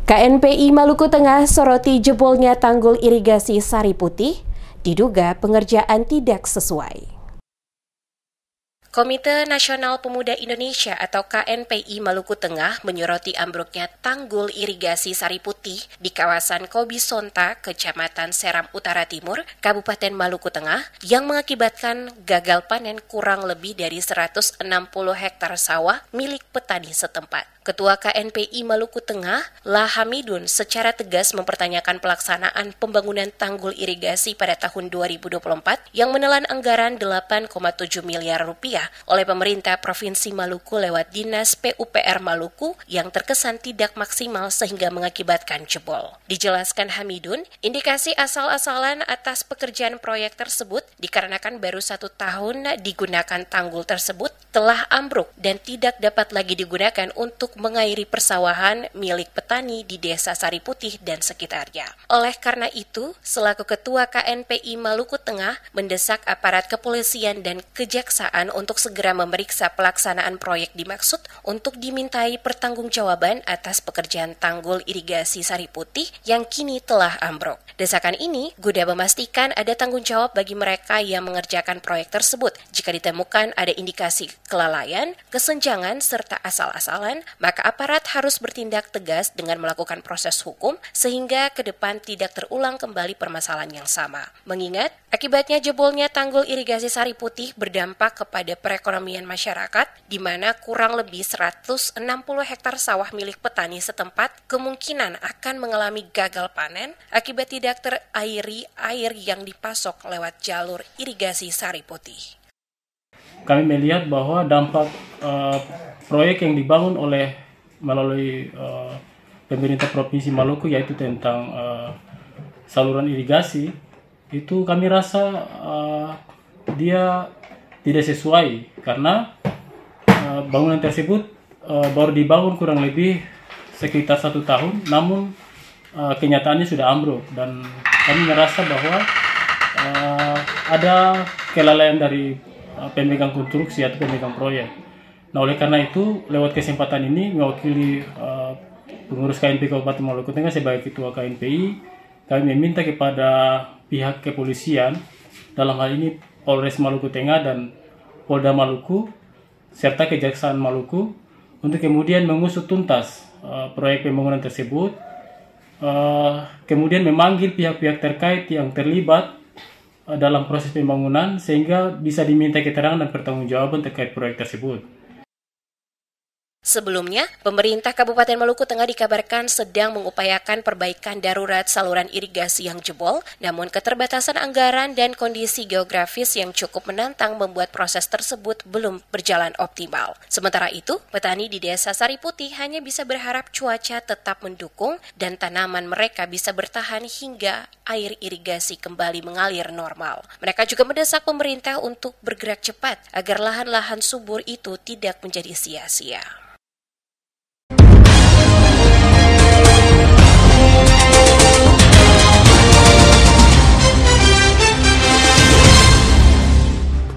KNPI Maluku Tengah soroti jebolnya tanggul irigasi Sari Putih, diduga pengerjaan tidak sesuai. Komite Nasional Pemuda Indonesia atau KNPI Maluku Tengah menyoroti ambruknya tanggul irigasi Sari Putih di kawasan Kobisonta, Kecamatan Seram Utara Timur, Kabupaten Maluku Tengah yang mengakibatkan gagal panen kurang lebih dari 160 hektar sawah milik petani setempat. Ketua KNPI Maluku Tengah, La Hamidun, secara tegas mempertanyakan pelaksanaan pembangunan tanggul irigasi pada tahun 2024 yang menelan anggaran 8,7 miliar rupiah oleh pemerintah Provinsi Maluku lewat Dinas PUPR Maluku yang terkesan tidak maksimal sehingga mengakibatkan jebol. Dijelaskan Hamidun, indikasi asal-asalan atas pekerjaan proyek tersebut dikarenakan baru 1 tahun digunakan tanggul tersebut telah ambruk dan tidak dapat lagi digunakan untuk mengairi persawahan milik petani di Desa Sari Putih dan sekitarnya. Oleh karena itu, selaku Ketua KNPI Maluku Tengah mendesak aparat kepolisian dan kejaksaan untuk segera memeriksa pelaksanaan proyek dimaksud untuk dimintai pertanggungjawaban atas pekerjaan tanggul irigasi Sari Putih yang kini telah ambruk. Desakan ini guna memastikan ada tanggung jawab bagi mereka yang mengerjakan proyek tersebut jika ditemukan ada indikasi kelalaian, kesenjangan, serta asal-asalan, maka aparat harus bertindak tegas dengan melakukan proses hukum sehingga ke depan tidak terulang kembali permasalahan yang sama. Mengingat, akibatnya jebolnya tanggul irigasi Sari Putih berdampak kepada perekonomian masyarakat, di mana kurang lebih 160 hektar sawah milik petani setempat kemungkinan akan mengalami gagal panen akibat tidak terairi air yang dipasok lewat jalur irigasi Sari Putih. Kami melihat bahwa dampak proyek yang dibangun melalui pemerintah Provinsi Maluku, yaitu tentang saluran irigasi, itu kami rasa dia tidak sesuai karena bangunan tersebut baru dibangun kurang lebih sekitar 1 tahun, namun kenyataannya sudah ambruk dan kami merasa bahwa ada kelalaian dari pemegang konstruksi atau pemegang proyek. Nah, oleh karena itu, lewat kesempatan ini mewakili pengurus KNPI Kabupaten Maluku Tengah sebagai Ketua KNPI, kami meminta kepada pihak kepolisian, dalam hal ini Polres Maluku Tengah dan Polda Maluku, serta Kejaksaan Maluku, untuk kemudian mengusut tuntas proyek pembangunan tersebut, kemudian memanggil pihak-pihak terkait yang terlibat dalam proses pembangunan sehingga bisa diminta keterangan dan pertanggungjawaban terkait proyek tersebut. Sebelumnya, pemerintah Kabupaten Maluku Tengah dikabarkan sedang mengupayakan perbaikan darurat saluran irigasi yang jebol, namun keterbatasan anggaran dan kondisi geografis yang cukup menantang membuat proses tersebut belum berjalan optimal. Sementara itu, petani di Desa Sari Putih hanya bisa berharap cuaca tetap mendukung dan tanaman mereka bisa bertahan hingga air irigasi kembali mengalir normal. Mereka juga mendesak pemerintah untuk bergerak cepat agar lahan-lahan subur itu tidak menjadi sia-sia.